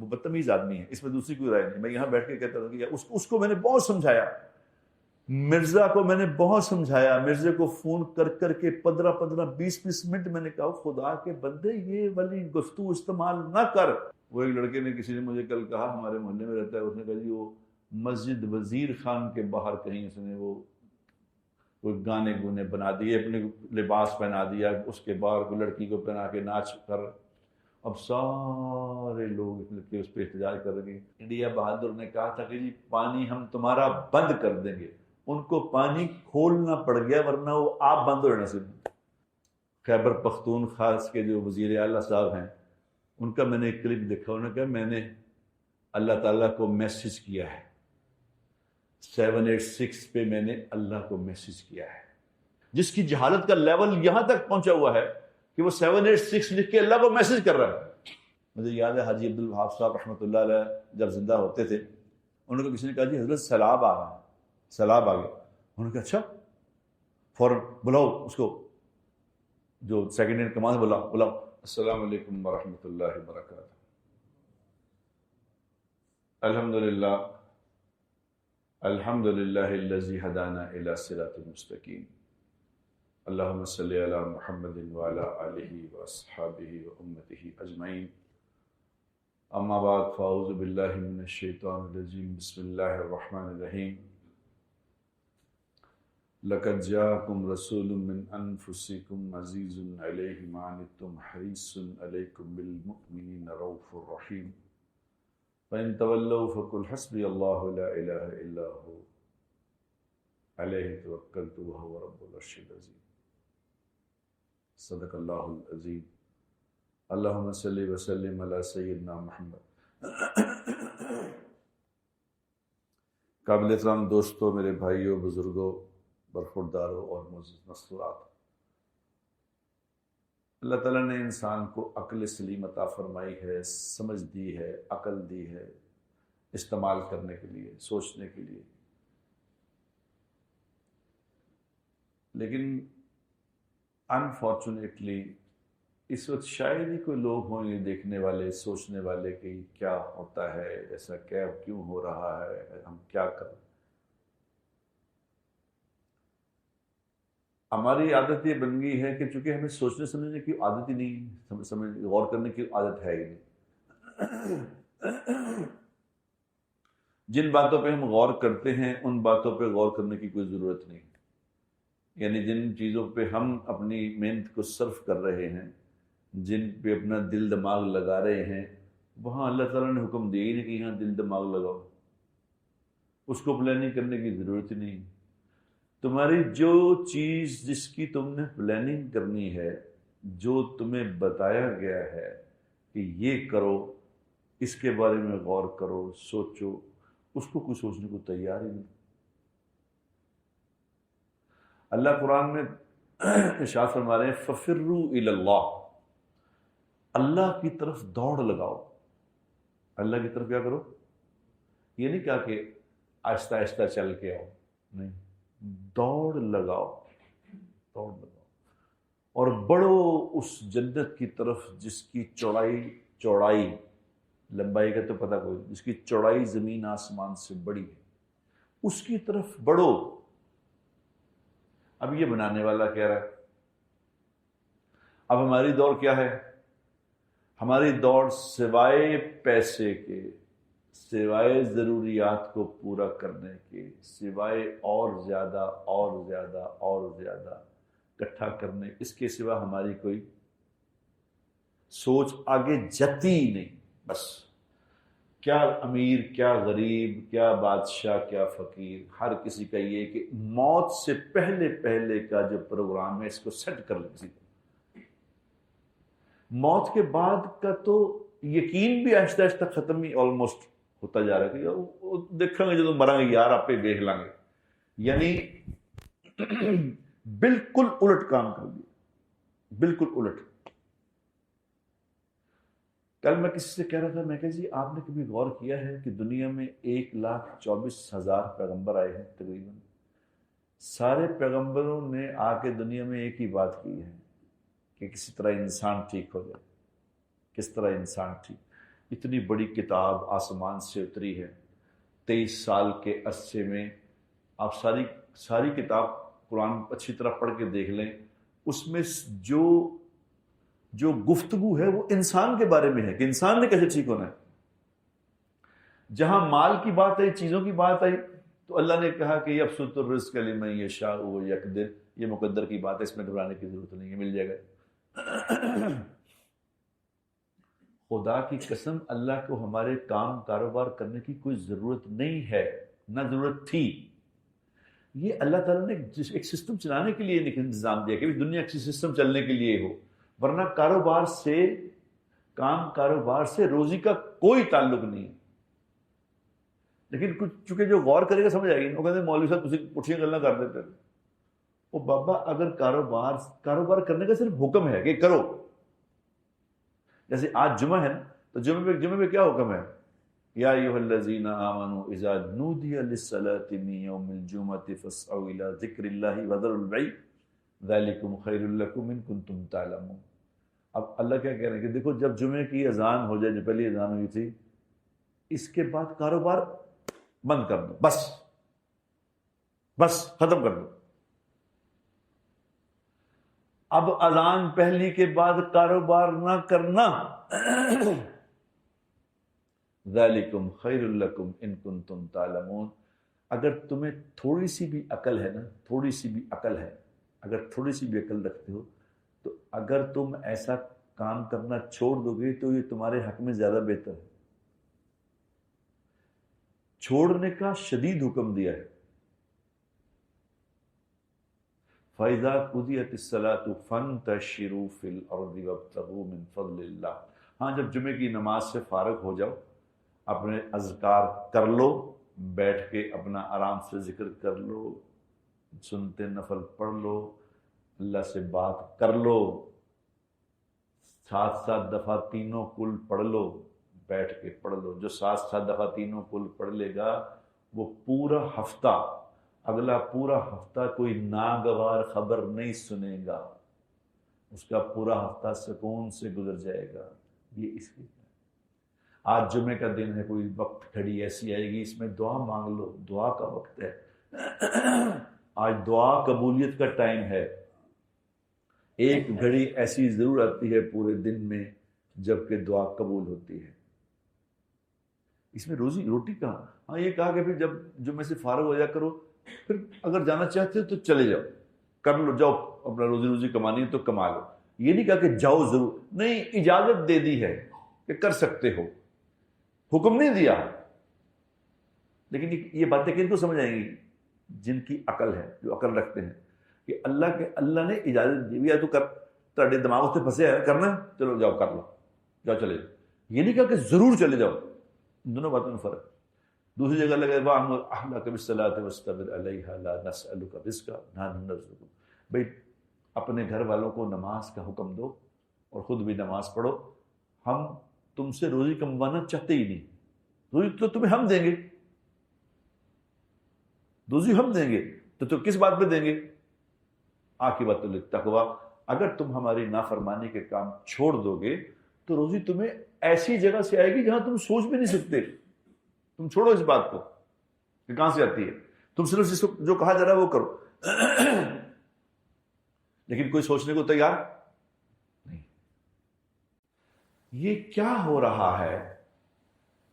وہ بدتمیز آدمی ہے، اس میں دوسری کوئی رائے نہیں. میں یہاں بیٹھ کے کہتا ہوں کہ اس کو میں نے بہت سمجھایا، مرزا کو میں نے بہت سمجھایا، مرزا کو فون کر کر کے 15-20 منٹ میں نے کہا خدا کے بندے یہ والی گفتگو استعمال نہ کر. وہ ایک لڑکے نے، کسی نے مجھے کل کہا، ہمارے محلے میں رہتا ہے، اس نے کہا جی وہ مسجد وزیر خان کے باہر کہیں اس نے وہ کوئی گانے گونے بنا دیے، اپنے لباس پہنا دیا، اس کے باہر کوئی لڑکی کو پہنا کے ناچ کر. اب سارے لوگ اس پہ احتجاج کر رہے ہیں. انڈیا بہادر نے کہا تھا کہ جی پانی ہم تمہارا بند کر دیں گے، ان کو پانی کھولنا پڑ گیا ورنہ وہ آپ بند ہو جانا سے. خیبر پختونخوا کے جو وزیر اعلیٰ صاحب ہیں، ان کا میں نے ایک کلپ دیکھا، انہوں نے کہا میں نے اللہ تعالیٰ کو میسج کیا ہے، 786 پہ میں نے اللہ کو میسج کیا ہے. جس کی جہالت کا لیول یہاں تک پہنچا ہوا ہے کہ وہ 786 لکھ کے اللہ کو میسج کر رہا ہے. مجھے یاد ہے حاجی عبدالوہاب صاحب رحمۃ اللہ علیہ جب زندہ ہوتے تھے، انہوں کو کسی نے کہا جی حضرت سیلاب آ رہا ہے، سیلاب آ گیا. انہوں نے کہا اچھا، فوراً بلاؤ اس کو جو سیکنڈ ان کمانڈ، بلاؤ السلام علیکم ورحمۃ اللہ وبرکاتہ. الحمدللہ الذی ہدانا الی صراط مستقیم، اللہم صلی علی محمد وعلی آلہ واصحابہ وامتہ اجمعین. اما بعد فاعوذ باللہ من الشیطان الرجیم، بسم اللہ الرحمن الرحیم. لقد جاءکم رسول من انفسکم عزیز علیہ ما عنتم حریص علیکم بالمؤمنین رؤوف رحیم. فإن تولوا فقل حسبي الله لا إله إلا هو عليه توكلت وهو رب العرش العظيم. صدق الله العظيم. اللهم صل وسلم على سيدنا محمد. قابل احترام دوستوں، میرے بھائیوں، بزرگوں، برخورداروں اور معزز مستورات، اللہ تعالیٰ نے انسان کو عقل سلیم عطا فرمائی ہے، سمجھ دی ہے، عقل دی ہے استعمال کرنے کے لیے، سوچنے کے لیے. لیکن انفارچونیٹلی اس وقت شاید ہی کوئی لوگ ہوں یہ دیکھنے والے، سوچنے والے کہ کیا ہوتا ہے، ایسا کیوں ہو رہا ہے، ہم کیا کریں. ہماری عادت یہ بن گئی ہے کہ چونکہ ہمیں سوچنے سمجھنے کی عادت ہی نہیں، غور کرنے کی عادت ہے ہی نہیں. جن باتوں پہ ہم غور کرتے ہیں ان باتوں پہ غور کرنے کی کوئی ضرورت نہیں. یعنی جن چیزوں پہ ہم اپنی محنت کو صرف کر رہے ہیں، جن پہ اپنا دل دماغ لگا رہے ہیں، وہاں اللہ تعالیٰ نے حکم دیا ہی نہیں کہ یہاں دل دماغ لگاؤ. اس کو پلاننگ کرنے کی ضرورت ہی نہیں. تمہاری جو چیز جس کی تم نے پلاننگ کرنی ہے، جو تمہیں بتایا گیا ہے کہ یہ کرو، اس کے بارے میں غور کرو، سوچو، اس کو کوئی سوچنے کو تیار ہی نہیں. اللہ قرآن میں ارشاد فرما رہے ہیں فَفِرُّوا إِلَى اللَّهِ، اللہ کی طرف دوڑ لگاؤ. اللہ کی طرف کیا کرو؟ یہ نہیں کہا کہ آہستہ آہستہ چل کے آؤ، نہیں، دوڑ لگاؤ، دوڑ لگاؤ اور بڑھو اس جنت کی طرف جس کی چوڑائی، لمبائی کا تو پتہ کوئی، جس کی چوڑائی زمین آسمان سے بڑی ہے، اس کی طرف بڑھو. اب یہ بنانے والا کہہ رہا ہے. اب ہماری دوڑ کیا ہے؟ ہماری دوڑ سوائے پیسے کے، سوائے ضروریات کو پورا کرنے کے، سوائے اور زیادہ اکٹھا کرنے، اس کے سوا ہماری کوئی سوچ آگے جاتی ہی نہیں. بس کیا امیر، کیا غریب، کیا بادشاہ، کیا فقیر، ہر کسی کا یہ کہ موت سے پہلے کا جو پروگرام ہے اس کو سیٹ کر لیں. موت کے بعد کا تو یقین بھی آہستہ آہستہ ختم ہی آلموسٹ ہوتا جا رہا ہے کہ دیکھیں گے جب مریں گے یار آپ پہ دیکھ لیں گے. یعنی بالکل الٹ کام کر دیا، بالکل الٹ. کل میں کسی سے کہہ رہا تھا، میں کہا جی آپ نے کبھی غور کیا ہے کہ دنیا میں 1,24,000 پیغمبر آئے ہیں تقریباً. سارے پیغمبروں نے آ کے دنیا میں ایک ہی بات کی ہے کہ کسی طرح انسان ٹھیک ہو جائے، کس طرح انسان ٹھیک. اتنی بڑی کتاب آسمان سے اتری ہے 23 سال کے عرصے میں. آپ ساری کتاب قرآن اچھی طرح پڑھ کے دیکھ لیں، اس میں جو گفتگو ہے وہ انسان کے بارے میں ہے کہ انسان نے کیسے ٹھیک ہونا ہے. جہاں مال کی بات آئی، چیزوں کی بات آئی، تو اللہ نے کہا کہ یبسط الرزق لمن یشاء ویقدر، یہ مقدر کی بات ہے، اس میں گھبرانے کی ضرورت نہیں ہے، مل جائے گا. خدا کی قسم اللہ کو ہمارے کام کاروبار کرنے کی کوئی ضرورت نہیں ہے، نہ ضرورت تھی. یہ اللہ تعالیٰ نے ایک سسٹم چلانے کے لیے انتظام دیا کہ دنیا کی سسٹم چلنے کے لیے ہو، ورنہ کاروبار سے روزی کا کوئی تعلق نہیں. لیکن کچھ چونکہ جو غور کرے گا سمجھ آئے گی، وہ کہتے ہیں مولوی صاحب تسی پٹھیاں گلاں کر دیتے. وہ بابا اگر کاروبار کرنے کا صرف حکم ہے کہ کرو، جیسے آج جمعہ ہے نا، تو جمعے پہ کیا حکم ہے؟ یا ایھا الذین آمنوا اذا نودی للصلاۃ من یوم الجمعۃ فاسعوا الی ذکر اللہ وذروا البیع ذلکم خیر لکم ان کنتم تعلمون. اب اللہ کیا کہہ رہے ہیں کہ دیکھو جب جمعے کی اذان ہو جائے، جو پہلی اذان ہوئی تھی، اس کے بعد کاروبار بند کر دو، بس ختم کر دو. اب اذان پہلی کے بعد کاروبار نہ کرنا، ذالکم خیر لکم ان کنتم تعلمون. اگر تمہیں تھوڑی سی بھی عقل ہے نا، اگر تھوڑی سی بھی عقل رکھتے ہو، تو اگر تم ایسا کام کرنا چھوڑ دو گے تو یہ تمہارے حق میں زیادہ بہتر ہے. چھوڑنے کا شدید حکم دیا ہے. فَإِذَا قُضِيَتِ الصَّلَاةُ فَانتَشِرُوا فِي الْأَرْضِ وَابْتَغُوا مِن فَضْلِ اللَّهِ. ہاں، جب جمعے کی نماز سے فارغ ہو جاؤ، اپنے اذکار کر لو، بیٹھ کے اپنا آرام سے ذکر کر لو، سنتے نفل پڑھ لو، اللہ سے بات کر لو، 7 دفعہ تینوں کل پڑھ لو، بیٹھ کے پڑھ لو. جو 7 دفعہ تینوں کل پڑھ لے گا وہ پورا ہفتہ، اگلا پورا ہفتہ کوئی ناگوار خبر نہیں سنے گا، اس کا پورا ہفتہ سکون سے گزر جائے گا. یہ اس کی آج جمعے کا دن ہے، کوئی وقت گھڑی ایسی آئے گی اس میں دعا مانگ لو، دعا کا وقت ہے. آج دعا قبولیت کا ٹائم ہے. ایک گھڑی ایسی ضرور آتی ہے پورے دن میں جب کہ دعا قبول ہوتی ہے. اس میں روٹی کہاں؟ ہاں، یہ کہا کہ پھر جب جمعے سے فارغ ہو جا کرو، پھر اگر جانا چاہتے ہو تو چلے جاؤ، کر لو، جاؤ اپنا روزی کمانی ہے تو کما لو. یہ نہیں کہا کہ جاؤ ضرور، نہیں، اجازت دے دی ہے کہ کر سکتے ہو، حکم نہیں دیا. لیکن یہ باتیں کن کو سمجھ آئیں گی؟ جن کی عقل ہے، جو عقل رکھتے ہیں کہ اللہ نے اجازت دی ہے تو کر، تھوڑے دماغ سے پھنسے ہے، کرنا ہے چلو جاؤ کر لو، جاؤ چلے جاؤ. یہ نہیں کہا کہ ضرور چلے جاؤ. دونوں باتوں میں فرق. دوسری جگہ لگے وَأْمُرْ أَهْلَكَ بِالصَّلَاةِ وَاسْتَبِرْ عَلَيْهَا لَا نَسْأَلُكَ رِزْقًا نَحْنُ نَرْزُقُكَ. بھائی اپنے گھر والوں کو نماز کا حکم دو اور خود بھی نماز پڑھو. ہم تم سے روزی کموانا چاہتے ہی نہیں، روزی تو تمہیں ہم دیں گے، روزی ہم دیں گے. تو کس بات پہ دیں گے؟ عاقبۃ للتقویٰ. اگر تم ہماری نافرمانی کے کام چھوڑ دو گے تو روزی تمہیں ایسی جگہ سے آئے گی جہاں تم سوچ بھی نہیں سکتے. تم چھوڑو اس بات کو کہ کہاں سے آتی ہے، تم صرف جس کو جو کہا جا رہا ہے وہ کرو. لیکن کوئی سوچنے کو تیار نہیں. یہ کیا ہو رہا ہے؟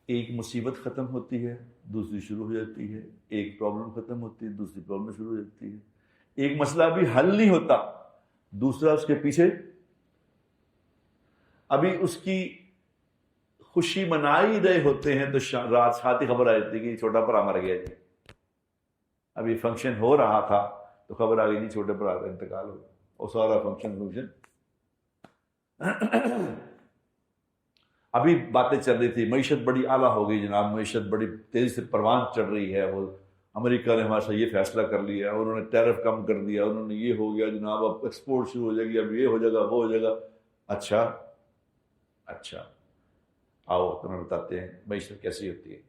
ایک مصیبت ختم ہوتی ہے، دوسری شروع ہو جاتی ہے. ایک پرابلم ختم ہوتی ہے، دوسری پرابلم شروع ہو جاتی ہے. ایک مسئلہ بھی حل نہیں ہوتا، دوسرا اس کے پیچھے. ابھی اس کی خوشی منا ہی رہے ہوتے ہیں تو رات ساتھ ہی خبر آ جاتی کہ چھوٹا بھرا مر گیا جی. ابھی فنکشن ہو رہا تھا تو خبر آ گئی نہیں چھوٹے بھرا کا انتقال ہو گیا، اور سارا فنکشن ابھی باتیں چل رہی تھی، معیشت بڑی اعلیٰ ہو گئی جناب، معیشت بڑی تیزی سے پروان چڑھ رہی ہے. وہ امریکہ نے ہمارے ساتھ یہ فیصلہ کر لیا، انہوں نے ٹیرف کم کر دیا، انہوں نے یہ ہو گیا جناب، اب ایکسپورٹ شروع ہو جائے گی، اب یہ ہو جائے گا، وہ ہو جائے گا. اچھا آؤ تمہیں بتاتے ہیں معیشت کیسی ہوتی ہے.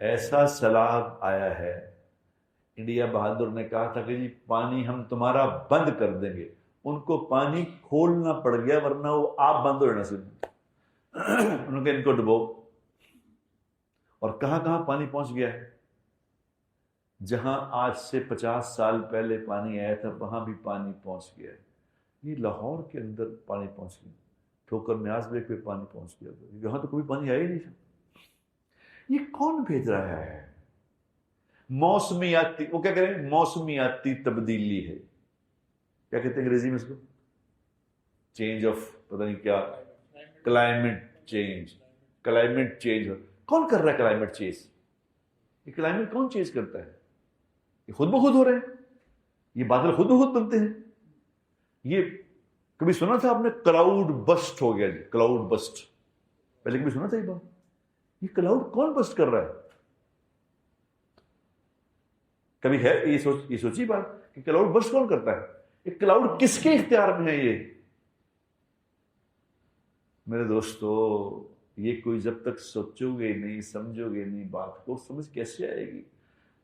ایسا سیلاب آیا ہے، انڈیا بہادر نے کہا تھا کہ جی پانی ہم تمہارا بند کر دیں گے. ان کو پانی کھولنا پڑ گیا، ورنہ وہ آپ بند ہو جانا سن. انہوں نے کہا ان کو ڈبو. اور کہاں کہاں پانی پہنچ گیا ہے. جہاں آج سے 50 سال پہلے پانی آیا تھا وہاں بھی پانی پہنچ گیا ہے. یہ لاہور کے اندر پانی پہنچ گیا, ٹھوکر نیاز بیگ پہ پانی پہنچ گیا, یہاں تو کوئی پانی آیا ہی نہیں تھا. یہ کون بھیج رہا ہے؟ موسمیاتی, وہ کیا کریں, موسمیاتی تبدیلی ہے. کیا کہتے ہیں انگریزی میں اس کو؟ چینج آف پتہ نہیں کیا, کلائمیٹ چینج. کلائمیٹ چینج کون کر رہا ہے؟ کلائمیٹ چینج, یہ کلائمیٹ کون چینج کرتا ہے؟ یہ خود بخود ہو رہے ہیں, یہ بادل خود بخود بنتے ہیں. یہ کبھی سنا تھا آپ نے کلاؤڈ بسٹ ہو گیا جی, کلاؤڈ بسٹ پہلے کبھی سنا تھا یہ بات؟ یہ کلاؤڈ کون بسٹ کر رہا ہے؟ کبھی ہے یہ سوچی بات کہ کلاؤڈ بسٹ کون کرتا ہے؟ یہ کلاؤڈ کس کے اختیار میں ہے؟ یہ میرے دوستو, یہ کوئی جب تک سوچو گے نہیں, سمجھو گے نہیں بات کو, سمجھ کیسے آئے گی؟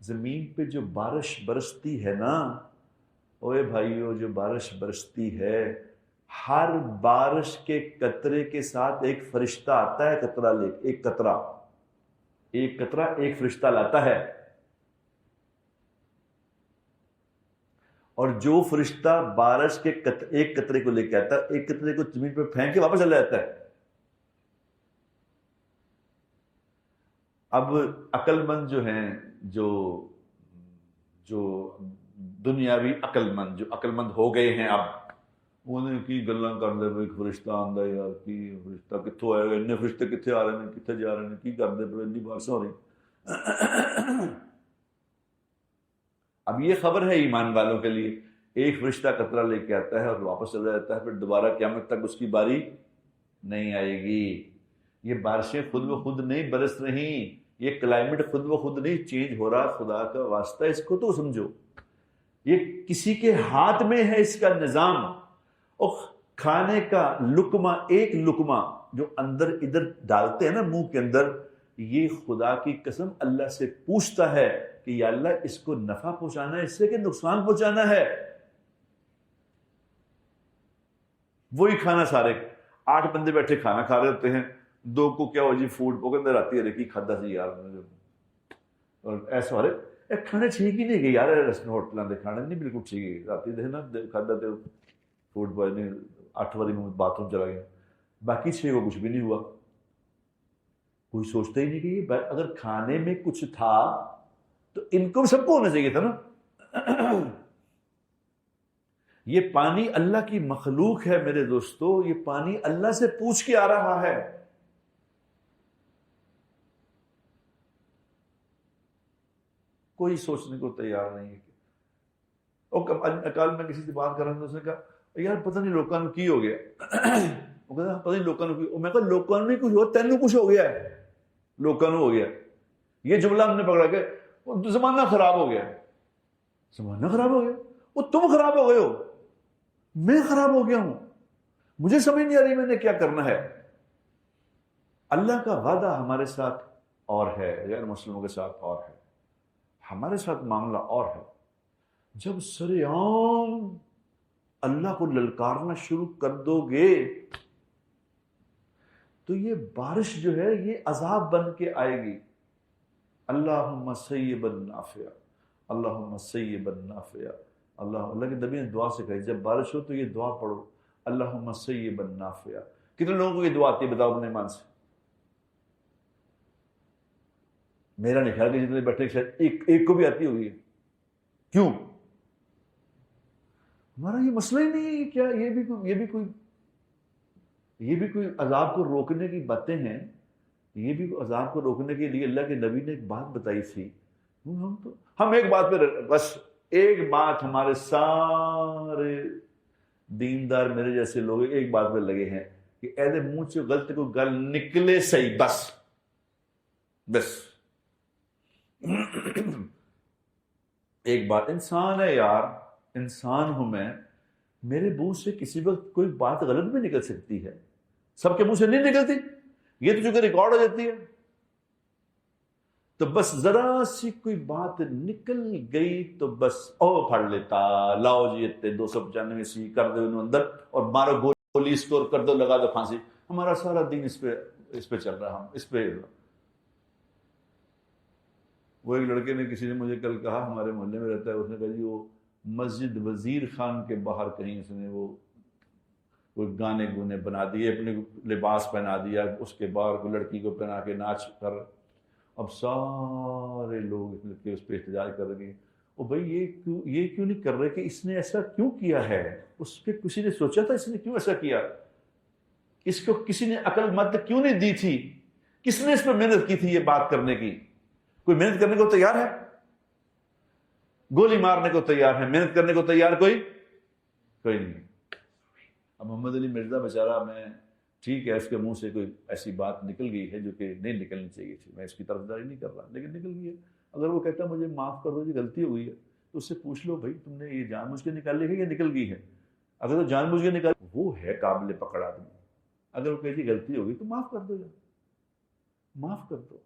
زمین پہ جو بارش برستی ہے نا, اوے بھائیو, جو بارش برستی ہے, ہر بارش کے قطرے کے ساتھ ایک فرشتہ آتا ہے, قطرہ لے, ایک قطرہ ایک فرشتہ لاتا ہے. اور جو فرشتہ بارش کے ایک قطرے کو لے کے آتا ہے, ایک قطرے کو زمین پہ پھینک کے واپس چلا جاتا ہے. اب عقل مند جو ہیں, جو دنیاوی عقل مند, جو عقل مند ہو گئے ہیں, اب انہیں کی گلاں کر دے ایک فرشتہ آندا یار, کی فرشتہ کتوں آئے گا, اتنے فرشتے کتنے آ رہے ہیں, کتنے جا رہے ہیں, کی کر دے پھر اتنی بارشیں ہو رہی. اب یہ خبر ہے ایمان والوں کے لیے, ایک فرشتہ قطرہ لے کے آتا ہے اور واپس چلا جاتا ہے, پھر دوبارہ قیامت تک اس کی باری نہیں آئے گی. یہ بارشیں خود بخود نہیں برس رہی, یہ کلائمیٹ خود بخود نہیں چینج ہو رہا, خدا کا واسطہ اس کو تو سمجھو. یہ کسی کے ہاتھ میں ہے اس کا نظام. اور کھانے کا لقمہ, ایک لقمہ جو اندر ادھر ڈالتے ہیں نا منہ کے اندر, یہ خدا کی قسم اللہ سے پوچھتا ہے کہ یا اللہ اس کو نفع پہنچانا ہے اس سے کہ نقصان پہنچانا ہے. وہی کھانا, سارے 8 بندے بیٹھے کھانا کھا رہے ہوتے ہیں, 2 کو کیا ہو جی فوڈ پوک اندر آتی ہے, ریکی کھادا سی یار, اور ایسا ہو رہے کھانے ٹھیک ہی نہیں گئی یار, ریسٹورینٹ ہوٹلوں کے کھانے نہیں بالکل ٹھیک ہے, رات دیکھنا کھادا تو فوڈ بوائے 8 بجے میں باتھ روم چلا گیا, باقی 6 کو کچھ بھی نہیں ہوا. کوئی سوچتا ہی نہیں کہ اگر کھانے میں کچھ تھا تو ان کو سب کو ہونا چاہیے تھا نا. یہ پانی اللہ کی مخلوق ہے میرے دوستو, یہ پانی اللہ سے پوچھ کے آ رہا ہے. کوئی سوچنے کو تیار نہیں ہے. کل میں کسی سے بات کر رہا ہوں, اس نے کہا یار پتہ نہیں لوکاں نوں کی ہو گیا. وہ کہتا پتہ نہیں لوکاں نوں کی, میں کہا لوکاں نوں نہیں کچھ ہو, تینوں کچھ ہو گیا ہے, لوکاں نوں ہو گیا. یہ جملہ ہم نے پکڑا کہ زمانہ خراب ہو گیا. زمانہ خراب ہو گیا؟ وہ تم خراب ہو گئے ہو, میں خراب ہو گیا ہوں, مجھے سمجھ نہیں آ رہی میں نے کیا کرنا ہے. اللہ کا وعدہ ہمارے ساتھ اور ہے, غیر مسلموں کے ساتھ اور ہے, ہمارے ساتھ معاملہ اور ہے. جب سر عام اللہ کو للکارنا شروع کر دو گے تو یہ بارش جو ہے یہ عذاب بن کے آئے گی. اللہم سیبا نافعا, اللہم سیبا نافعا. اللہ کے نبی نے دعا سکھائی, جب بارش ہو تو یہ دعا پڑھو, اللہم سیبا نافعا. کتنے لوگوں کو یہ دعا آتی ہے بتاؤ اپنے ایمان سے؟ میرا نہیں خیال کہ جتنے بیٹھے شاید ایک کو بھی آتی ہوگی. کیوں؟ ہمارا یہ مسئلہ ہی نہیں ہے. کیا یہ بھی کوئی عذاب کو روکنے کی باتیں ہیں؟ یہ بھی عذاب کو روکنے کے لیے اللہ کے نبی نے ایک بات بتائی تھی. ہم ایک بات پہ, بس ایک بات, ہمارے سارے دیندار میرے جیسے لوگ ایک بات پہ لگے ہیں کہ ایسے منہ سے غلط کو گل نکلے صحیح, بس ایک بات. انسان ہے یار, انسان ہوں میں, میرے منہ سے کسی وقت کوئی بات غلط بھی نکل سکتی ہے, سب کے منہ سے نہیں نکلتی. یہ تو چونکہ ریکارڈ ہو جاتی ہے, تو بس ذرا سی کوئی بات نکل گئی تو بس او پھڑ لیتا, لاؤ جی اتنے 295 سی کر دو انہوں اندر اور مارو گولی اسکور کر دو, لگا دو پھانسی. ہمارا سارا دین اس پہ چل رہا، ہم اس پہ. وہ ایک لڑکے نے، کسی نے مجھے کل کہا، ہمارے محلے میں رہتا ہے، اس نے کہا جی وہ مسجد وزیر خان کے باہر کہیں اس نے وہ کوئی گانے گونے بنا دیے، اپنے لباس پہنا دیا، اس کے باہر کوئی لڑکی کو پہنا کے ناچ کر. اب سارے لوگ اس پہ احتجاج کر رہے ہیں، او بھائی یہ کیوں نہیں کر رہے کہ اس نے ایسا کیوں کیا ہے؟ اس پہ کسی نے سوچا تھا اس نے کیوں ایسا کیا؟ اس کو کسی نے عقل مند کیوں نہیں دی تھی؟ کس نے اس پہ محنت کی تھی یہ بات کرنے کی؟ کوئی محنت کرنے کو تیار ہے؟ گولی مارنے کو تیار ہے، محنت کرنے کو تیار کوئی نہیں. اب محمد علی مرزا بیچارہ، میں ٹھیک ہے اس کے منہ سے کوئی ایسی بات نکل گئی ہے جو کہ نہیں نکلنی چاہیے تھی، میں اس کی طرفداری نہیں کر رہا، لیکن نکل گئی ہے. اگر وہ کہتا مجھے معاف کر دو جی غلطی ہو گئی ہے، تو اس سے پوچھ لو بھائی تم نے یہ جان بوجھ کے نکال لی ہے یا نکل گئی ہے؟ اگر وہ جان بوجھ کے نکال، وہ ہے قابل پکڑ آدمی. اگر وہ کہ جی غلطی ہو گئی تو معاف کر دو یار، معاف کر دو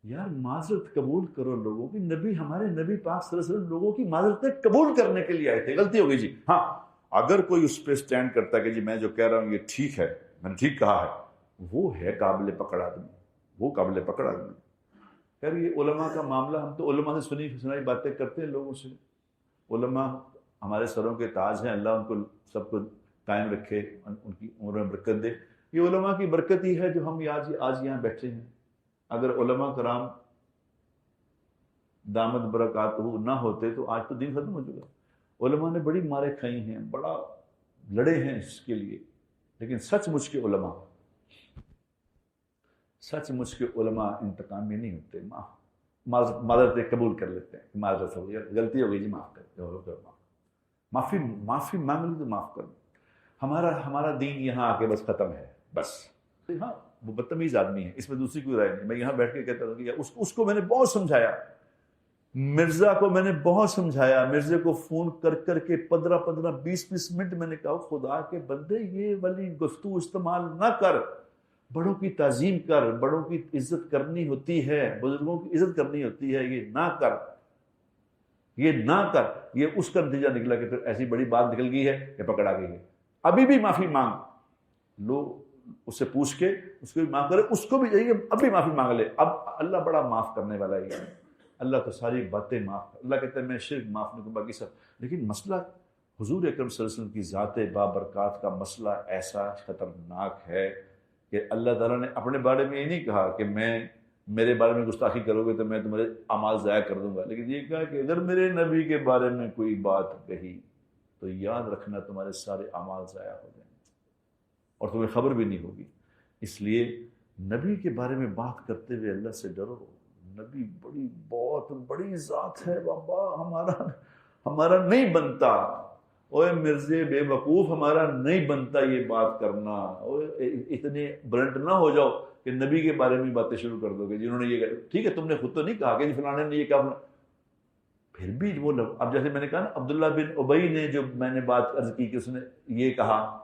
یار، معذرت قبول کرو لوگوں کی. ہمارے نبی پاک صلی اللہ علیہ وسلم لوگوں کی معذرتیں قبول کرنے کے لیے آئے تھے. غلطی ہو گئی جی، ہاں اگر کوئی اس پہ سٹینڈ کرتا ہے کہ جی میں جو کہہ رہا ہوں یہ ٹھیک ہے، میں نے ٹھیک کہا ہے، وہ ہے قابل پکڑ آدمی، وہ قابل پکڑ آدمی. خیر یہ علماء کا معاملہ، ہم تو علماء سے سنائی باتیں کرتے ہیں لوگوں سے. علماء ہمارے سروں کے تاج ہیں، اللہ ان کو سب کو قائم رکھے، ان کی عمر میں برکت دے. یہ علماء کی برکت ہی ہے جو ہم آج یہاں بیٹھے ہیں. اگر علماء کرام دامت برکاتہ نہ ہوتے تو آج تو دین ختم ہو چکا. علماء نے بڑی مارے کھائی ہیں، بڑا لڑے ہیں اس کے لیے، لیکن سچ مچ کے علماء انتقامی نہیں ہوتے. معذرتیں قبول کر لیتے ہیں، معذرت ہو گئی، غلطی ہو گئی جی معاف کر دو، معافی مانگ لی تو معاف کر دو. ہمارا دین یہاں آ کے بس ختم ہے بس. ہاں وہ بدتمیز آدمی ہے، اس میں دوسری کوئی رائے نہیں. میں یہاں بیٹھ کے کہتا ہوں کہ اس کو میں نے بہت سمجھایا، مرزا کو میں نے بہت سمجھایا. مرزا کو فون کر کے 15-20 منٹ میں نے کہا خدا کے بندے یہ والی گفتگو استعمال نہ کر، بڑوں کی تعظیم کر، بڑوں کی عزت کرنی ہوتی ہے، بزرگوں کی عزت کرنی ہوتی ہے، یہ نہ کر. یہ اس کا نتیجہ نکلا کہ پھر ایسی بڑی بات نکل گئی ہے کہ پکڑا گئی ہے. ابھی بھی معافی مانگ لو، اس سے پوچھ کے اس کو بھی معاف کرے، اس کو بھی چاہیے اب بھی معافی مانگ لے. اب اللہ بڑا معاف کرنے والا ہے. اللہ تو ساری باتیں معاف کر، اللہ کہتا ہے میں شرک معاف نہیں کروں باقی سب. لیکن مسئلہ حضور اکرم صلی اللہ علیہ وسلم کی ذات بابرکات کا مسئلہ ایسا خطرناک ہے کہ اللہ تعالیٰ نے اپنے بارے میں یہ نہیں کہا کہ میرے بارے میں گستاخی کرو گے تو میں تمہارے اعمال ضائع کر دوں گا، لیکن یہ کہا کہ اگر میرے نبی کے بارے میں کوئی بات کہی تو یاد رکھنا تمہارے سارے اعمال ضائع ہو جائیں گے اور تمہیں خبر بھی نہیں ہوگی. اس لیے نبی کے بارے میں بات کرتے ہوئے اللہ سے ڈرو. نبی بہت بڑی ذات ہے بابا، ہمارا نہیں بنتا. اوے مرزے بے وقوف، ہمارا نہیں بنتا یہ بات کرنا. اتنے بلنٹ نہ ہو جاؤ کہ نبی کے بارے میں باتیں شروع کر دو گے جنہوں نے یہ کہا. ٹھیک ہے تم نے خود تو نہیں کہا کہ فلانے نے یہ کہا، پھر بھی وہ اب جیسے میں نے کہا نا عبداللہ بن ابی نے جو میں نے بات عرض کی کہ اس نے یہ کہا،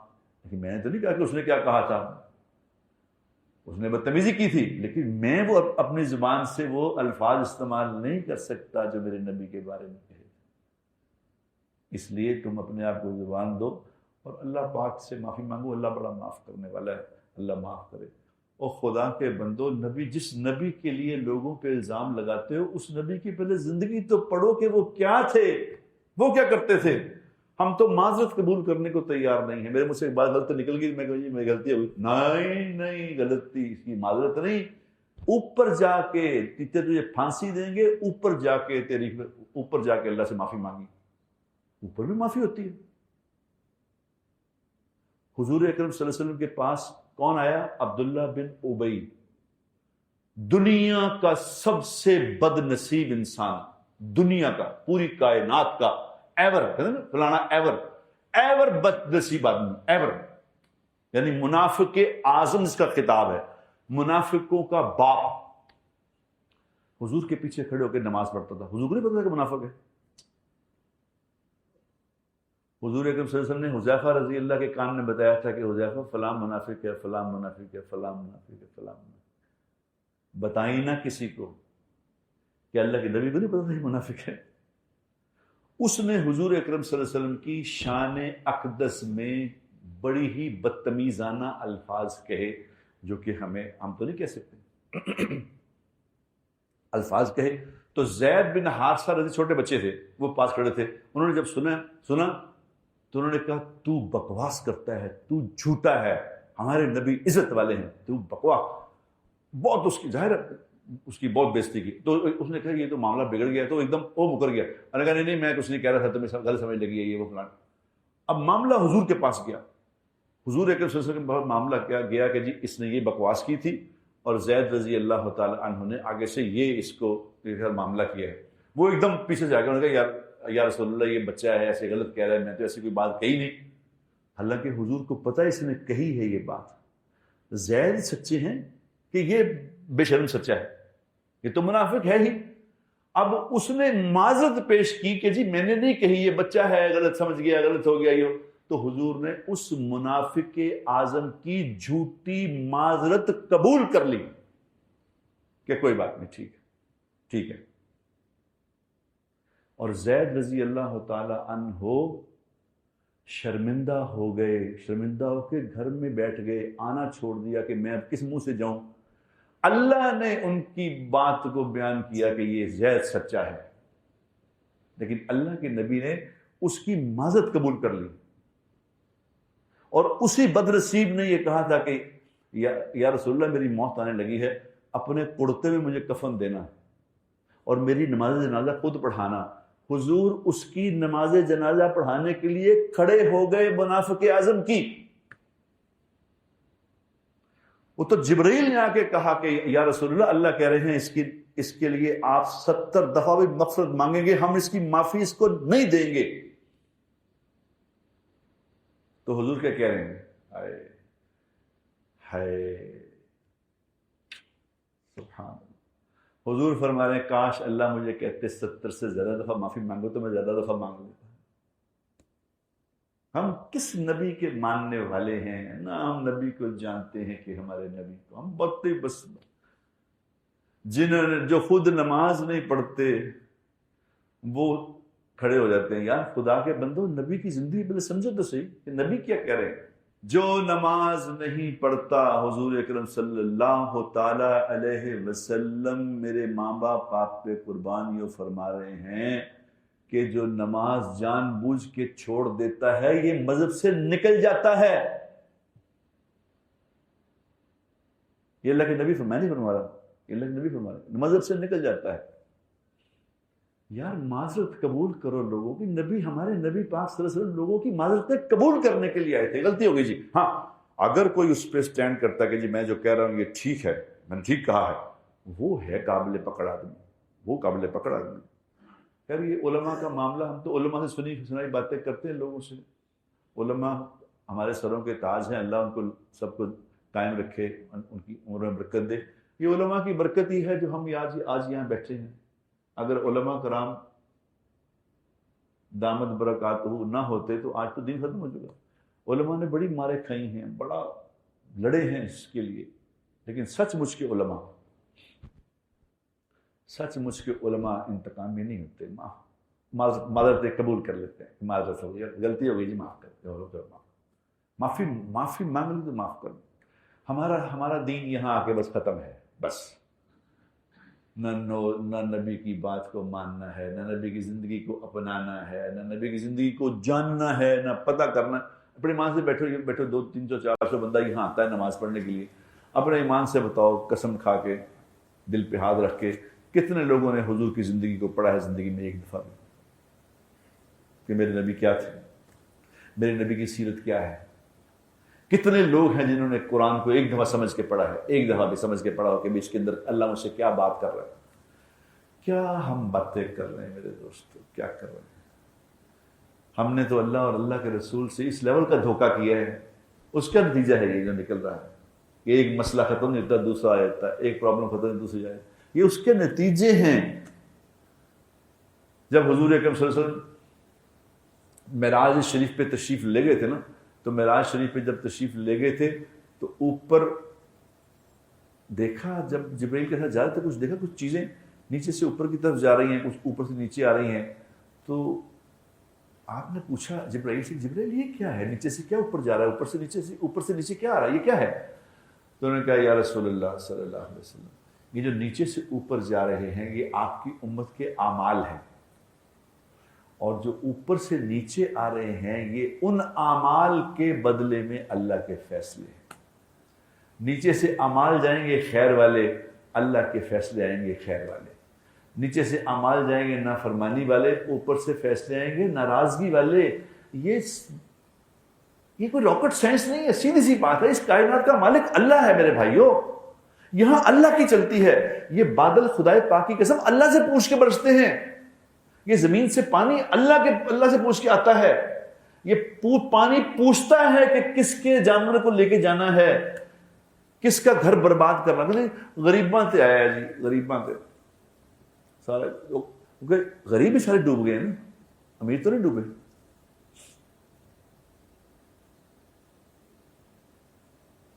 لیکن میں نے تو نہیں کہا کہ اس نے کیا کہا تھا، اس نے بدتمیزی کی تھی، لیکن میں وہ اپنی زبان سے وہ الفاظ استعمال نہیں کر سکتا جو میرے نبی کے بارے میں کہے. اس لیے تم اپنے آپ کو زبان دو اور اللہ پاک سے معافی مانگو. اللہ بڑا معاف کرنے والا ہے، اللہ معاف کرے. اور خدا کے بندو، جس نبی کے لیے لوگوں پہ الزام لگاتے ہو اس نبی کی پہلے زندگی تو پڑھو کہ وہ کیا تھے، وہ کیا کرتے تھے. ہم تو معذرت قبول کرنے کو تیار نہیں ہیں. میرے مجھ سے ایک بات غلط نکل گئی، میں کہوں جی میری غلطی ہو گئی، نہیں غلطی اس کی معذرت نہیں. اوپر جا کے تجھے پھانسی دیں گے، اوپر جا کے اللہ سے معافی مانگی، اوپر بھی معافی ہوتی ہے. حضور اکرم صلی اللہ علیہ وسلم کے پاس کون آیا؟ عبداللہ بن ابی، دنیا کا سب سے بد نصیب انسان، دنیا کا، پوری کائنات کا ایور، فلانا ایور بد نصیب آدمی، ایور، یعنی منافق اعظم اس کا خطاب ہے، منافقوں کا باپ. حضور کے پیچھے کھڑے ہو کے نماز پڑھتا تھا. حضور کو نہیں پتا کہ منافق ہے. حضور اکرم صلی اللہ علیہ وسلم نے حذیفہ رضی اللہ کے کان میں بتایا تھا کہ حذیفہ فلاں منافق ہے، فلاں منافق ہے، فلاں منافق ہے، فلاں منافق. بتائی نہ کسی کو، کہ اللہ کے نبی کو نہیں پتا تھا کہ منافق ہے. اس نے حضور اکرم صلی اللہ علیہ وسلم کی شان اقدس میں بڑی ہی بدتمیزانہ الفاظ کہے جو کہ ہم تو نہیں کہہ سکتے. الفاظ کہے تو زید بن حارثہ رضی چھوٹے بچے تھے، وہ پاس کھڑے تھے، انہوں نے جب سنا تو انہوں نے کہا تو بکواس کرتا ہے، تو جھوٹا ہے، ہمارے نبی عزت والے ہیں، تو بکواس. بہت اس کی ظاہر اس کی بہت بےزتی کی. تو اس نے کہا یہ تو معاملہ بگڑ گیا، تو ایک دم وہ مکر گیا. انہوں نے کہا نہیں میں کچھ نہیں کہہ رہا تھا، تمہیں غلط سمجھ لگی ہے یہ وہ فلان. اب معاملہ حضور کے پاس گیا. حضور اکرم صلی اللہ علیہ وسلم کے پاس معاملہ کیا گیا کہ جی اس نے یہ بکواس کی تھی اور زید رضی اللہ تعالی عنہ نے آگے سے یہ اس کو معاملہ کیا ہے. وہ ایک دم پیچھے جا کے انہوں نے کہا یا رسول اللہ یہ بچہ ہے ایسے غلط کہہ رہا ہے، میں تو ایسی کوئی بات کہی نہیں. حالانکہ حضور کو پتہ ہے اس نے کہی ہے یہ بات. زید سچے ہیں کہ یہ بے شرم سچا ہے، یہ تو منافق ہے ہی. اب اس نے معذرت پیش کی کہ جی میں نے نہیں کہی، یہ بچہ ہے غلط سمجھ گیا، غلط ہو گیا یہ. تو حضور نے اس منافق اعظم کی جھوٹی معذرت قبول کر لی کہ کوئی بات نہیں، ٹھیک ہے. اور زید رضی اللہ تعالی عنہ شرمندہ ہو گئے، شرمندہ ہو کے گھر میں بیٹھ گئے، آنا چھوڑ دیا کہ میں اب کس منہ سے جاؤں. اللہ نے ان کی بات کو بیان کیا کہ یہ زید سچا ہے، لیکن اللہ کے نبی نے اس کی معذرت قبول کر لی. اور اسی بدنصیب نے یہ کہا تھا کہ یا رسول اللہ میری موت آنے لگی ہے، اپنے کڑتے میں مجھے کفن دینا اور میری نماز جنازہ خود پڑھانا. حضور اس کی نماز جنازہ پڑھانے کے لیے کھڑے ہو گئے منافق اعظم کی. وہ تو جبرائیل نے آ کے کہا کہ یا رسول اللہ کہہ رہے ہیں اس کے لیے آپ 70 دفعہ بھی مغفرت مانگیں گے، ہم اس کی معافی اس کو نہیں دیں گے. تو حضور کیا کہہ رہے ہیں؟ سبحان اللہ. حضور فرما رہے ہیں کاش اللہ مجھے کہتے 70 سے زیادہ دفعہ معافی مانگو تو میں زیادہ دفعہ مانگ لیتا. ہم کس نبی کے ماننے والے ہیں؟ نہ ہم نبی کو جانتے ہیں کہ ہمارے نبی کو ہم بہت بس جنہوں نے جو خود نماز نہیں پڑھتے وہ کھڑے ہو جاتے ہیں. یار خدا کے بندو نبی کی زندگی پہلے سمجھو تو صحیح کہ نبی کیا کہہ رہے ہیں. جو نماز نہیں پڑھتا، حضور اکرم صلی اللہ تعالی علیہ وسلم میرے ماں باپ آپ پہ قربانیوں فرما رہے ہیں کہ جو نماز جان بوجھ کے چھوڑ دیتا ہے یہ مذہب سے نکل جاتا ہے. یہ اللہ کے نبی میں نہیں فرما رہا، یہ اللہ کے نبی فرما رہا، مذہب سے نکل جاتا ہے. یار معذرت قبول کرو لوگوں کی. نبی ہمارے نبی پاک صلی اللہ علیہ وسلم لوگوں کی معذرتیں قبول کرنے کے لیے آئے تھے. غلطی ہو گئی جی، ہاں اگر کوئی اس پہ سٹینڈ کرتا کہ جی میں جو کہہ رہا ہوں یہ ٹھیک ہے، میں نے ٹھیک کہا ہے، وہ ہے قابل پکڑ آدمی، وہ قابل پکڑ آدمی. خیر یہ علماء کا معاملہ، ہم تو علماء سے سنائی باتیں کرتے ہیں لوگوں سے. علماء ہمارے سروں کے تاج ہیں، اللہ ان کو سب کو قائم رکھے، ان کی عمر میں برکت دے. یہ علماء کی برکت ہی ہے جو ہم آج یہاں بیٹھے ہیں. اگر علماء کرام دامت برکاتہ نہ ہوتے تو آج تو دین ختم ہو چکا. علماء نے بڑی مارے کھائی ہیں، بڑا لڑے ہیں اس کے لیے، لیکن سچ مچ کے علماء انتقامی نہیں ہوتے. معذرتیں قبول کر لیتے ہیں، معذرت ہو گئی، غلطی ہو گئی جی معاف کرتے ہیں، معافی مانگ لی تو معاف کر دیں. ہمارا دین یہاں آ کے بس ختم ہے. بس نہ نبی کی بات کو ماننا ہے، نہ نبی کی زندگی کو اپنانا ہے، نہ نبی کی زندگی کو جاننا ہے، نہ پتہ کرنا. اپنے ایمان سے بیٹھو 200 300 400 بندہ یہاں آتا ہے نماز پڑھنے کے لیے. اپنے ایمان سے بتاؤ قسم کھا کے دل پہ ہاتھ رکھ کے کتنے لوگوں نے حضور کی زندگی کو پڑھا ہے زندگی میں ایک دفعہ کہ میرے نبی کیا تھے، میرے نبی کی سیرت کیا ہے. کتنے لوگ ہیں جنہوں نے قرآن کو ایک دفعہ سمجھ کے پڑھا ہے، ایک دفعہ بھی سمجھ کے پڑھا ہو کہ اس کے اندر اللہ مجھ سے کیا بات کر رہا ہے. کیا ہم باتیں کر رہے ہیں میرے دوستو، کیا کر رہے ہیں. ہم نے تو اللہ اور اللہ کے رسول سے اس لیول کا دھوکہ کیا ہے. اس کا نتیجہ ہے یہ جو نکل رہا ہے کہ ایک مسئلہ ختم نہیں ہوتا دوسرا آ جاتا ہے، ایک پرابلم ختم نہیں دوسری جائے. یہ اس کے نتیجے ہیں. جب حضور اکرم صلی اللہ علیہ وسلم معراج شریف پہ تشریف لے گئے تھے نا، تو معراج شریف پہ جب تشریف لے گئے تھے تو اوپر دیکھا، جب جبرائیل کے ساتھ جا رہے تھے کچھ دیکھا، کچھ چیزیں نیچے سے اوپر کی طرف جا رہی ہیں، کچھ اوپر سے نیچے آ رہی ہیں. تو آپ نے پوچھا جبرائیل سے، جبرائیل یہ کیا ہے، نیچے سے کیا اوپر جا رہا ہے، اوپر سے نیچے کیا آ رہا ہے، یہ کیا ہے؟ تو انہوں نے کہا یا رسول اللہ صلی اللہ علیہ وسلم، یہ جو نیچے سے اوپر جا رہے ہیں یہ آپ کی امت کے اعمال ہیں، اور جو اوپر سے نیچے آ رہے ہیں یہ ان اعمال کے بدلے میں اللہ کے فیصلے ہیں۔ نیچے سے اعمال جائیں گے خیر والے، اللہ کے فیصلے آئیں گے خیر والے۔ نیچے سے اعمال جائیں گے نافرمانی والے، اوپر سے فیصلے آئیں گے ناراضگی والے۔ یہ کوئی راکٹ سائنس نہیں ہے، سیدھی سی بات ہے۔ اس کائنات کا مالک اللہ ہے میرے بھائیوں، یہاں اللہ کی چلتی ہے۔ یہ بادل خدائے پاک کی قسم اللہ سے پوچھ کے برستے ہیں، یہ زمین سے پانی اللہ سے پوچھ کے آتا ہے۔ یہ پانی پوچھتا ہے کہ کس کے جانور کو لے کے جانا ہے، کس کا گھر برباد کرنا۔ غریباں تے آیا جی، غریباں تے سارے لوگ، غریب ہی سارے ڈوب گئے نا، امیر تو نہیں ڈوبے۔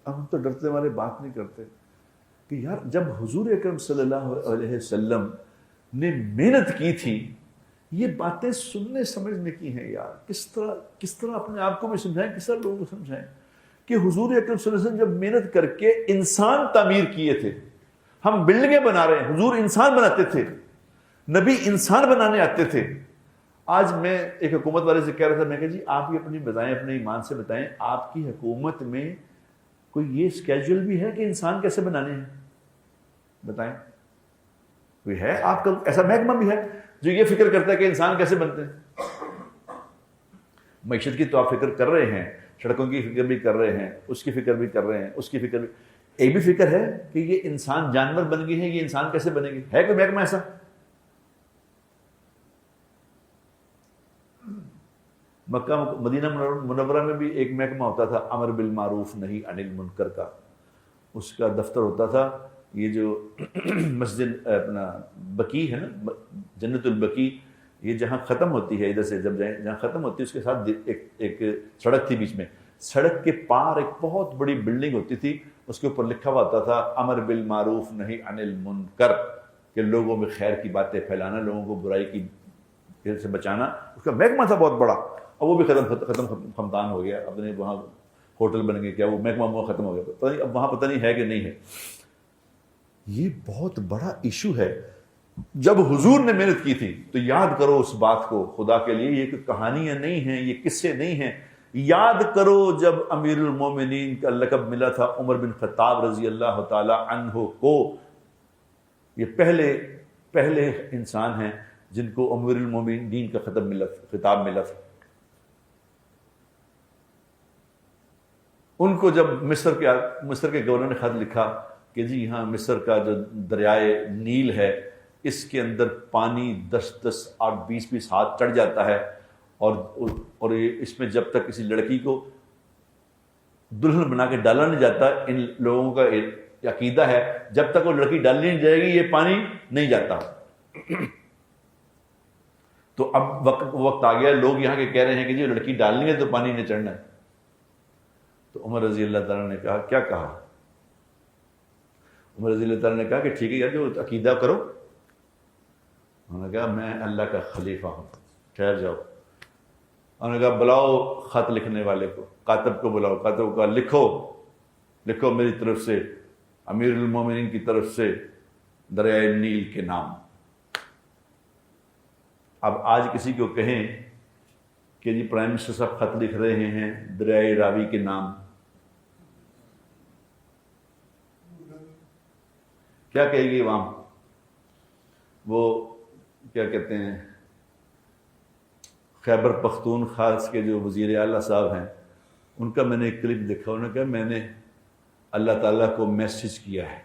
اب ہم تو ڈرتے والے بات نہیں کرتے کہ یار جب حضور اکرم صلی اللہ علیہ وسلم نے محنت کی تھی، یہ باتیں سننے سمجھنے کی ہیں یار۔ کس طرح اپنے آپ کو بھی سمجھائیں، کس طرح لوگوں کو سمجھائیں کہ حضور اکرم صلی اللہ علیہ وسلم جب محنت کر کے انسان تعمیر کیے تھے، ہم بلڈنگیں بنا رہے ہیں، حضور انسان بناتے تھے، نبی انسان بنانے آتے تھے۔ آج میں ایک حکومت والے سے کہہ رہا تھا، میں کہ جی آپ یہ اپنی بتائیں، اپنے ایمان سے بتائیں، آپ کی حکومت میں کوئی یہ اسکیجول بھی ہے کہ انسان کیسے بنانے ہیں؟ بتائیں، کوئی ہے آپ کا ایسا محکمہ بھی ہے جو یہ فکر کرتا ہے کہ انسان کیسے بنتے ہیں؟ معیشت کی تو آپ فکر کر رہے ہیں، سڑکوں کی فکر بھی کر رہے ہیں، اس کی فکر بھی کر رہے ہیں، اس کی فکر بھی، ایک بھی فکر ہے کہ یہ انسان جانور بن گئے ہیں، یہ انسان کیسے بنے گی؟ ہے کوئی محکمہ ایسا؟ مکہ مدینہ منورہ میں بھی ایک محکمہ ہوتا تھا، امر بالمعروف نہی عن المنکر کا، اس کا دفتر ہوتا تھا۔ یہ جو مسجد اپنا بقیع ہے نا، جنت البقیع، یہ جہاں ختم ہوتی ہے، ادھر سے جب جائیں جہاں ختم ہوتی ہے اس کے ساتھ ایک سڑک تھی بیچ میں، سڑک کے پار ایک بہت بڑی بلڈنگ ہوتی تھی، اس کے اوپر لکھا ہوا ہوتا تھا امر بالمعروف نہی عن المنکر، کہ لوگوں میں خیر کی باتیں پھیلانا، لوگوں کو برائی کی سے بچانا۔ اس کا محکمہ تھا بہت بڑا، اور وہ بھی ختم خمدان ہو گیا، اپنے وہاں ہوٹل بن گئے، کیا وہ محکمہ وہ ختم ہو گیا، پتہ نہیں اب وہاں پتہ نہیں ہے کہ نہیں ہے۔ یہ بہت بڑا ایشو ہے۔ جب حضور نے محنت کی تھی تو یاد کرو اس بات کو، خدا کے لیے یہ کہانیاں نہیں ہیں، یہ قصے نہیں ہیں۔ یاد کرو جب امیر المومنین کا لقب ملا تھا عمر بن خطاب رضی اللہ تعالی عنہ کو، یہ پہلے انسان ہیں جن کو امیر المومنین کا خطاب ملا تھا۔ ان کو جب مصر کے گورنر نے خط لکھا کہ جی یہاں مصر کا جو دریائے نیل ہے، اس کے اندر پانی 10 اور 20 ہاتھ چڑھ جاتا ہے، اور اس میں جب تک کسی لڑکی کو دلہن بنا کے ڈالا نہیں جاتا، ان لوگوں کا عقیدہ ہے جب تک وہ لڑکی ڈالنی نہیں جائے گی یہ پانی نہیں جاتا۔ تو اب وقت آ گیا، لوگ یہاں کے کہہ رہے ہیں کہ جی لڑکی ڈالنی ہے تو پانی نہیں چڑھنا ہے۔ تو عمر رضی اللہ تعالیٰ نے کہا، کیا کہا؟ عمر رضی اللہ تعالیٰ نے کہا کہ ٹھیک ہے یار جو عقیدہ کرو۔ انہوں نے کہا میں اللہ کا خلیفہ ہوں، ٹھہر جاؤ۔ انہوں نے کہا بلاؤ خط لکھنے والے کو، کاتب کو بلاؤ۔ کاتب کو کہا لکھو میری طرف سے، امیر المومنین کی طرف سے دریائے نیل کے نام۔ اب آج کسی کو کہیں کہ جی پرائم منسٹر صاحب خط لکھ رہے ہیں دریائے راوی کے نام، کیا کہے گی عوام؟ وہ کیا کہتے ہیں، خیبر پختونخوا کے جو وزیر اعلیٰ صاحب ہیں، ان کا میں نے ایک کلپ دیکھا، انہوں نے کہا میں نے اللہ تعالیٰ کو میسج کیا ہے،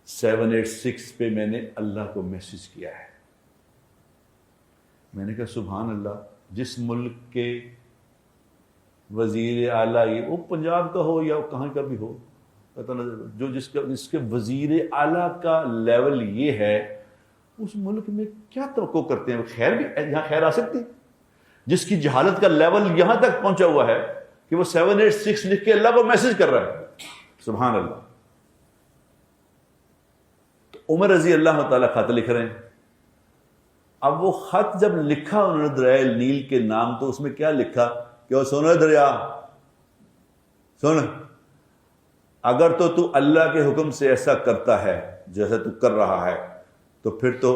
786 پہ میں نے اللہ کو میسج کیا ہے۔ میں نے کہا سبحان اللہ، جس ملک کے وزیر اعلیٰ، وہ پنجاب کا ہو یا کہاں کا بھی ہو، جو جس کے وزیر اعلیٰ کا لیول یہ ہے، اس ملک میں کیا توقع کرتے ہیں؟ خیر بھی یہاں خیر آ سکتی؟ جس کی جہالت کا لیول یہاں تک پہنچا ہوا ہے کہ وہ 786 لکھ کے اللہ کو میسج کر رہا ہے، سبحان اللہ۔ تو عمر رضی اللہ تعالیٰ خط لکھ رہے ہیں، اب وہ خط جب لکھا انہوں نے دریائے نیل کے نام، تو اس میں کیا لکھا کہ وہ سونا دریا سن، اگر تو اللہ کے حکم سے ایسا کرتا ہے جیسا تو کر رہا ہے تو پھر تو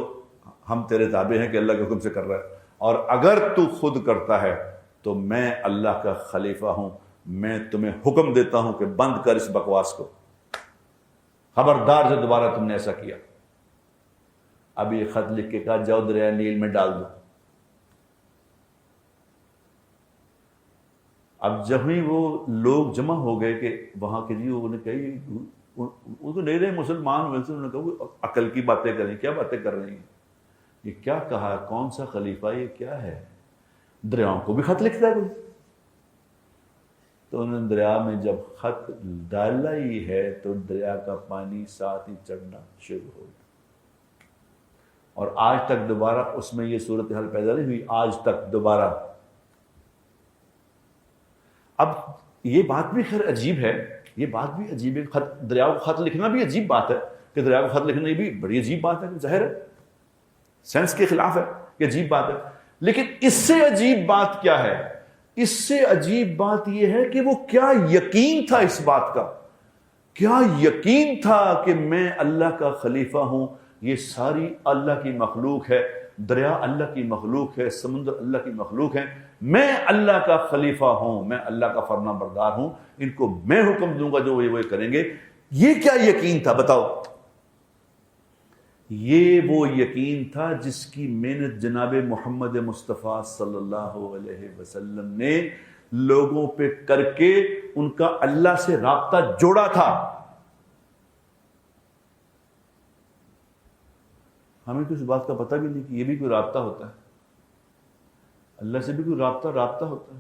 ہم تیرے تابع ہیں کہ اللہ کے حکم سے کر رہا ہے، اور اگر تو خود کرتا ہے تو میں اللہ کا خلیفہ ہوں، میں تمہیں حکم دیتا ہوں کہ بند کر اس بکواس کو، خبردار جو دوبارہ تم نے ایسا کیا۔ اب یہ خط لکھ کے کہا جاؤ دریا نیل میں ڈال دو۔ اب جب ہی وہ لوگ جمع ہو گئے کہ وہاں کے جی، انہوں نے کہا وہ تو نہیں رہے مسلمان ہوئے تھے، انہوں نے کہا وہ عقل کی باتیں کریں، کیا باتیں کر رہی ہیں، یہ کیا کہا، کون سا خلیفہ، یہ کیا ہے، دریاؤں کو بھی خط لکھتا ہے کوئی؟ تو انہوں نے دریا میں جب خط ڈالا ہی ہے تو دریا کا پانی ساتھ ہی چڑھنا شروع ہو گیا، اور آج تک دوبارہ اس میں یہ صورتحال پیدا نہیں ہوئی، آج تک دوبارہ۔ اب یہ بات بھی خیر عجیب ہے، یہ بات بھی عجیب ہے، دریا کو خط لکھنا بھی عجیب بات ہے، کہ دریا کو خط لکھنا بھی بڑی عجیب بات ہے، ظاہر ہے سینس کے خلاف ہے کہ عجیب بات ہے، لیکن اس سے عجیب بات کیا ہے؟ اس سے عجیب بات یہ ہے کہ وہ کیا یقین تھا اس بات کا، کیا یقین تھا کہ میں اللہ کا خلیفہ ہوں، یہ ساری اللہ کی مخلوق ہے، دریا اللہ کی مخلوق ہے، سمندر اللہ کی مخلوق ہے، میں اللہ کا خلیفہ ہوں، میں اللہ کا فرما بردار ہوں، ان کو میں حکم دوں گا جو وہ کریں گے۔ یہ کیا یقین تھا بتاؤ؟ یہ وہ یقین تھا جس کی محنت جناب محمد مصطفیٰ صلی اللہ علیہ وسلم نے لوگوں پہ کر کے ان کا اللہ سے رابطہ جوڑا تھا۔ ہمیں تو اس بات کا پتہ بھی نہیں کہ یہ بھی کوئی رابطہ ہوتا ہے، اللہ سے بھی کوئی رابطہ ہوتا ہے،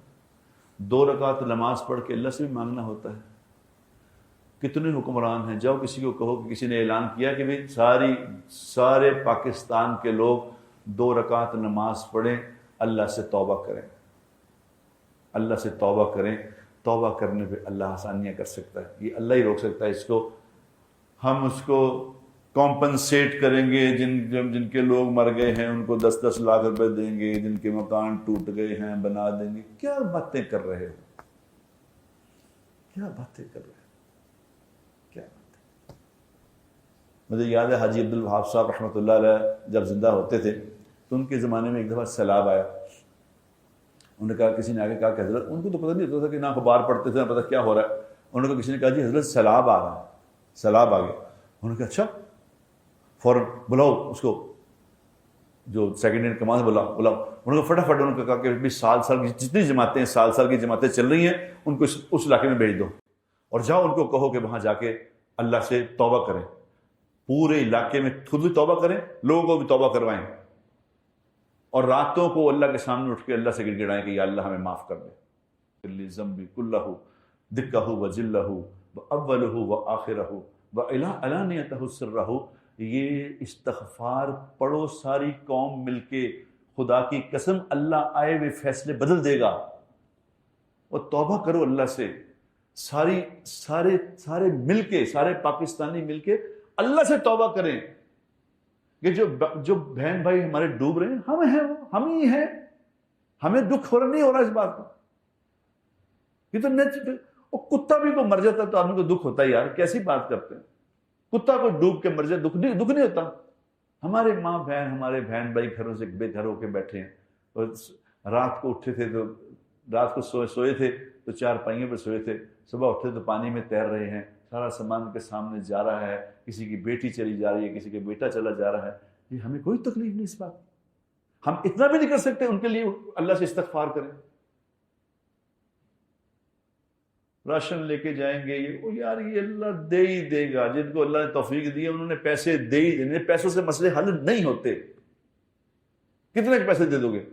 2 رکعت نماز پڑھ کے اللہ سے بھی مانگنا ہوتا ہے۔ کتنے حکمران ہیں، جاؤ کسی کو کہو کہ کسی نے اعلان کیا کہ بھئی سارے پاکستان کے لوگ 2 رکعت نماز پڑھیں، اللہ سے توبہ کریں، اللہ سے توبہ کریں، توبہ کرنے پہ اللہ آسانیاں کر سکتا ہے، یہ اللہ ہی روک سکتا ہے اس کو۔ ہم اس کو کمپنسیٹ کریں گے، جن کے لوگ مر گئے ہیں ان کو 10-10 لاکھ روپے دیں گے، جن کے مکان ٹوٹ گئے ہیں بنا دیں گے۔ کیا باتیں کر رہے ہو، کیا باتیں کر رہے ہو، کیا باتیں۔ مجھے یاد ہے حاجی عبدالوہاب صاحب رحمۃ اللہ علیہ جب زندہ ہوتے تھے تو ان کے زمانے میں ایک دفعہ سیلاب آیا، انہوں نے کہا، کسی نے آگے کہا کہ حضرت، ان کو تو پتہ نہیں ہوتا تھا کہ نہ اخبار پڑھتے تھے نہ پتہ کیا ہو رہا ہے، انہوں نے کہا، کسی نے کہا جی حضرت سیلاب آ رہا ہے، سیلاب آ گیا۔ انہوں نے کہا اچھا، فوراً بلاؤ اس کو جو سیکنڈ ہینڈ کمان بلاؤ۔ انہوں نے فٹافٹ انہوں نے کہا کہ سال کی جتنی جماعتیں سال کی جماعتیں چل رہی ہیں ان کو اس علاقے میں بھیج دو، اور جاؤ ان کو کہو کہ وہاں جا کے اللہ سے توبہ کریں، پورے علاقے میں خود بھی توبہ کریں، لوگوں کو بھی توبہ کروائیں، اور راتوں کو اللہ کے سامنے اٹھ کے اللہ سے گڑ گڑائیں کہ یا اللہ ہمیں معاف کر دے، ذنبی کلہ دکہ وجلہ واولہ وآخرہ وعلانیتہ سرہ۔ یہ استغفار پڑھو ساری قوم مل کے، خدا کی قسم اللہ آئے ہوئے فیصلے بدل دے گا، اور توبہ کرو اللہ سے، سارے مل کے، سارے پاکستانی مل کے اللہ سے توبہ کریں کہ جو بہن بھائی ہمارے ڈوب رہے ہیں ہم ہی ہیں، ہمیں دکھ ہو رہا نہیں ہو رہا اس بات کا، یہ تو کتا بھی کو مر جاتا تو آدمی کو دکھ ہوتا ہے یار، کیسی بات کرتے ہیں، کتا کو ڈوب کے مر جائے دکھ نہیں ہوتا۔ ہمارے ماں بہن، ہمارے بہن بھائی گھروں سے بے گھر ہو کے بیٹھے ہیں، اور رات کو اٹھے تھے تو رات کو سوئے تھے تو 4 پائیوں پہ سوئے تھے، صبح اٹھے تو پانی میں تیر رہے ہیں، سارا سامان کے سامنے جا رہا ہے، کسی کی بیٹی چلی جا رہی ہے، کسی کا بیٹا چلا جا رہا ہے، یہ ہمیں کوئی تکلیف نہیں اس بات، ہم اتنا بھی نہیں کر سکتے ان کے لیے اللہ سے استغفار کریں۔ راشن لے کے جائیں گے، یار یہ اللہ دے ہی دے گا، جن کو اللہ نے توفیق دی ہے انہوں نے پیسے دے ہی دینے، پیسوں سے مسئلے حل نہیں ہوتے، کتنے پیسے دے دو گے،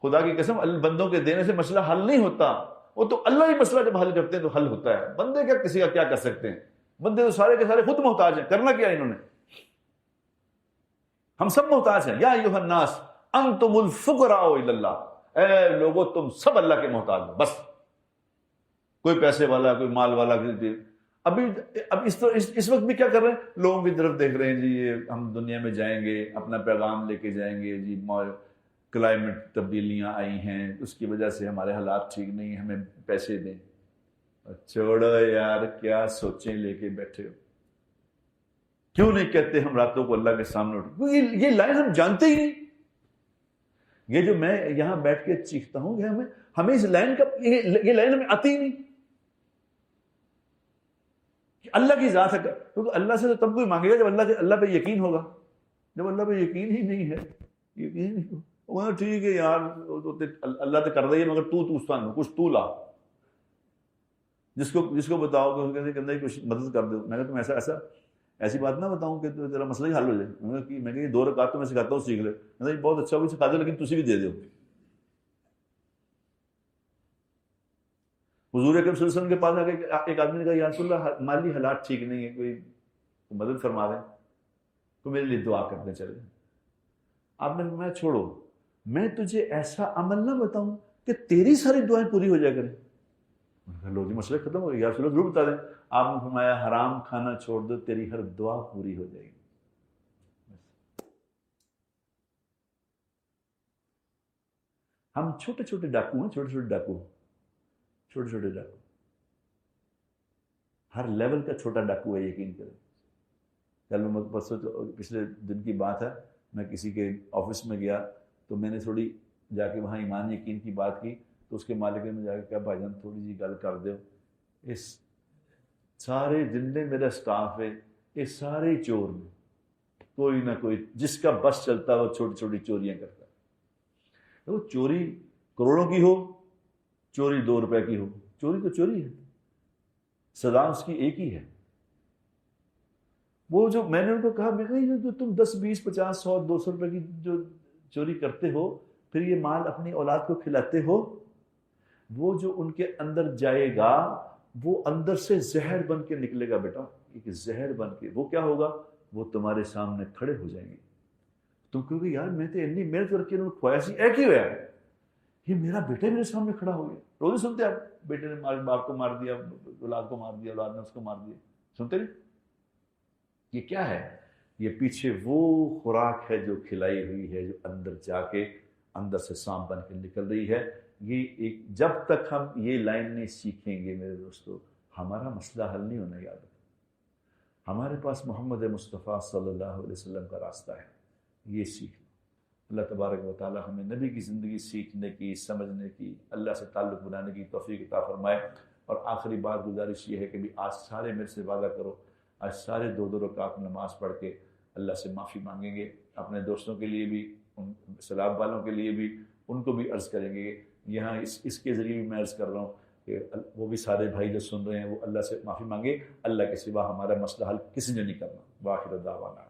خدا کی قسم بندوں کے دینے سے مسئلہ حل نہیں ہوتا، وہ تو اللہ ہی مسئلہ جب حل کرتے ہیں تو حل ہوتا ہے، بندے کیا کسی کا کیا کر سکتے ہیں، بندے تو سارے کے سارے خود محتاج ہیں، کرنا کیا انہوں نے، ہم سب محتاج ہیں۔ یا ایھا الناس انتم الفقراء الی اللہ، اے لوگو تم سب اللہ کے محتاج ہو، بس کوئی پیسے والا کوئی مال والا، اب اس طرح اس وقت بھی کیا کر رہے ہیں، لوگوں کی طرف دیکھ رہے ہیں جی یہ ہم دنیا میں جائیں گے اپنا پیغام لے کے جائیں گے جی، کلائمیٹ تبدیلیاں آئی ہیں اس کی وجہ سے ہمارے حالات ٹھیک نہیں ہیں، ہمیں پیسے دیں۔ چھوڑو یار، کیا سوچیں لے کے بیٹھے ہو؟ کیوں نہیں کہتے ہم راتوں کو اللہ کے سامنے اٹھ؟ یہ لائن ہم جانتے ہی نہیں۔ یہ جو میں یہاں بیٹھ کے چیختا ہوں کہ ہمیں اس لائن کا یہ لائن ہمیں آتی ہی نہیں کہ اللہ کی ذات ہے، کیونکہ اللہ سے تو تب کوئی مانگے گا جب اللہ پہ یقین ہوگا۔ جب اللہ پہ یقین ہی نہیں ہے، یقین نہیں ہوگا، ٹھیک ہے یار اللہ تو کر رہی ہے مگر تو کچھ تو لا، جس کو بتاؤ کہ کچھ مدد کر دو۔ میں نے تم ایسی بات نہ بتاؤں کہ تیرا مسئلہ ہی حل ہو جائے۔ میں کہ 2 رکعت تو میں سکھاتا ہوں، سیکھ لے۔ میں بہت اچھا ہوگا سکھا دو، لیکن تسی بھی دے دو۔ حضور اکرم صلی اللہ علیہ وسلم کے پاس آ کے ایک آدمی نے کہا یا رسول اللہ مالی حالات ٹھیک نہیں ہے، کوئی مدد فرما دیں، تو میرے لیے دعا کرنے چلے۔ آپ نے فرمایا چھوڑو، میں تجھے ایسا عمل نہ بتاؤں کہ تیری ساری دعائیں پوری ہو جائے کریں۔ لوگ جی مسئلہ ختم ہو گیا، یا رسول اللہ ضرور بتا دیں۔ آپ نے فرمایا حرام کھانا چھوڑ دو، تیری ہر دعا پوری ہو جائے گی۔ ہم چھوٹے چھوٹے ڈاکو ہیں، چھوٹے چھوٹے ڈاکو، ہر لیول کا چھوٹا ڈاکو ہے، یقین کریں۔ کل پچھلے دن کی بات ہے، میں کسی کے آفس میں گیا تو میں نے تھوڑی جا کے وہاں ایمان یقین کی بات کی، تو اس کے مالک نے جا کے کہا بھائی جان تھوڑی جی گل کر دو، اس سارے جتنے میرا سٹاف ہے یہ سارے چور ہیں، کوئی نہ کوئی جس کا بس چلتا وہ چھوٹی چھوٹی چوریاں کرتا ہے۔ وہ چوری کروڑوں کی ہو، چوری 2 روپے کی ہو، چوری تو چوری ہے، سزا اس کی ایک ہی ہے۔ وہ جو میں نے ان کو کہا، میں کہا جو تم 10 20 50 100 200 روپے کی جو چوری کرتے ہو، پھر یہ مال اپنی اولاد کو کھلاتے ہو، وہ جو ان کے اندر جائے گا وہ اندر سے زہر بن کے نکلے گا بیٹا، ایک زہر بن کے، وہ کیا ہوگا، وہ تمہارے سامنے کھڑے ہو جائیں گے۔ تم کہو گے یار میں تو اتنی محنت کر کے انہوں نے کھوایا سی، ایک ہی ہوا ہے، یہ میرا بیٹا میرے سامنے کھڑا ہو گیا۔ روز سنتے آپ بیٹے نے باپ کو مار دیا، اولاد کو مار دیا، اولاد نے اس کو مار دیا، سنتے نہیں؟ یہ کیا ہے؟ یہ پیچھے وہ خوراک ہے جو کھلائی ہوئی ہے، جو اندر جا کے اندر سے سانپ بن کے نکل رہی ہے۔ یہ جب تک ہم یہ لائن نہیں سیکھیں گے میرے دوستو، ہمارا مسئلہ حل نہیں ہونا۔ یاد رکھیں ہمارے پاس محمد مصطفیٰ صلی اللہ علیہ وسلم کا راستہ ہے، یہ سیکھ لو۔ اللہ تبارک و تعالی ہمیں نبی کی زندگی سیکھنے کی، سمجھنے کی، اللہ سے تعلق بنانے کی توفیق عطا فرمائے۔ اور آخری بات گزارش یہ ہے کہ بھی آج سارے میرے سے وعدہ کرو، آج سارے 2 رکعت نماز پڑھ کے اللہ سے معافی مانگیں گے، اپنے دوستوں کے لیے بھی، ان سلاب والوں کے لیے بھی، ان کو بھی عرض کریں گے۔ یہاں اس کے ذریعے بھی میں عرض کر رہا ہوں کہ وہ بھی سارے بھائی جو سن رہے ہیں وہ اللہ سے معافی مانگے، اللہ کے سوا ہمارا مسئلہ حل کسی نے نہیں کرنا۔ وآخر دعوانا